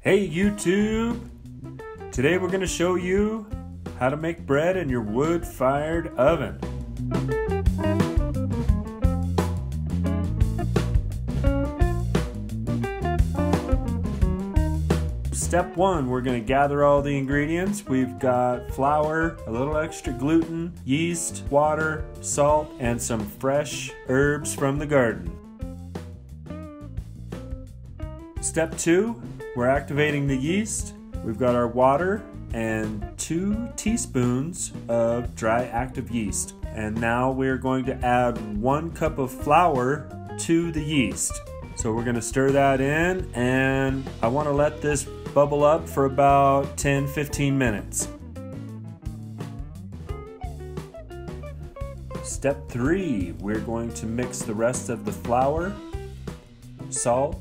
Hey YouTube! Today we're going to show you how to make bread in your wood-fired oven. Step 1, we're going to gather all the ingredients. We've got flour, a little extra gluten, yeast, water, salt, and some fresh herbs from the garden. Step 2, we're activating the yeast. We've got our water and 2 teaspoons of dry active yeast. And now we're going to add 1 cup of flour to the yeast. So we're going to stir that in, and I want to let this bubble up for about 10-15 minutes. Step 3, we're going to mix the rest of the flour, salt,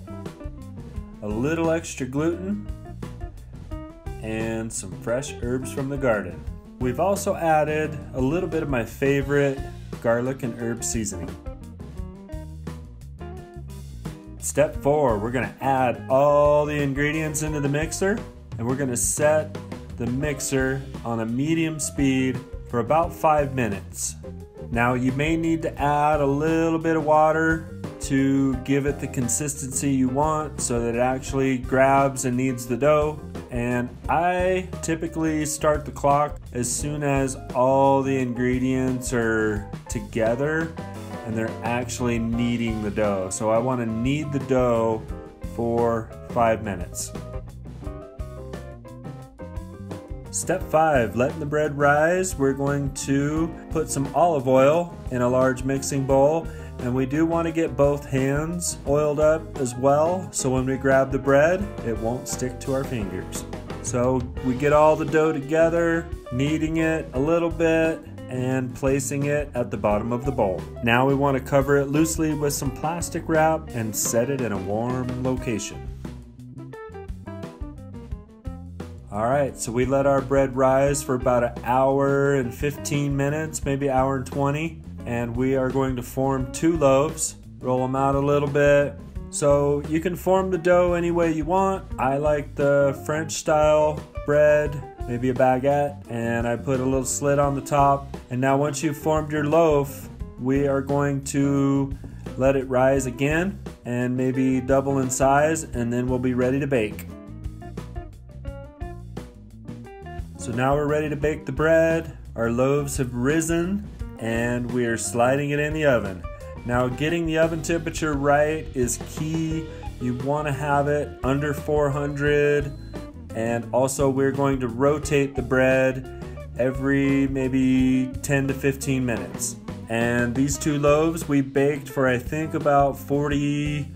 a little extra gluten, and some fresh herbs from the garden. We've also added a little bit of my favorite garlic and herb seasoning. Step 4, we're going to add all the ingredients into the mixer, and we're going to set the mixer on a medium speed for about 5 minutes. Now you may need to add a little bit of water to give it the consistency you want so that it actually grabs and kneads the dough. And I typically start the clock as soon as all the ingredients are together and they're actually kneading the dough. So I want to knead the dough for 5 minutes. Step 5, letting the bread rise. We're going to put some olive oil in a large mixing bowl, and we do want to get both hands oiled up as well, so when we grab the bread, it won't stick to our fingers. So we get all the dough together, kneading it a little bit, and placing it at the bottom of the bowl. Now we want to cover it loosely with some plastic wrap and set it in a warm location. Alright, so we let our bread rise for about an hour and 15 minutes, maybe an hour and 20. And we are going to form 2 loaves, roll them out a little bit. So you can form the dough any way you want. I like the French style bread, maybe a baguette, and I put a little slit on the top. And now once you've formed your loaf, we are going to let it rise again and maybe double in size, and then we'll be ready to bake. So now we're ready to bake the bread. Our loaves have risen, and we are sliding it in the oven. Now getting the oven temperature right is key. You want to have it under 400, and also we're going to rotate the bread every maybe 10 to 15 minutes. And these 2 loaves we baked for I think about 40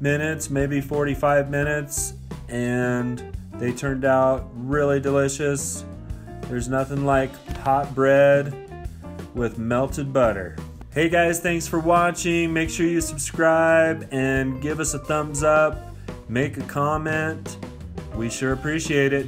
minutes, maybe 45 minutes, and they turned out really delicious. There's nothing like hot bread with melted butter. Hey guys, thanks for watching. Make sure you subscribe and give us a thumbs up. Make a comment. We sure appreciate it.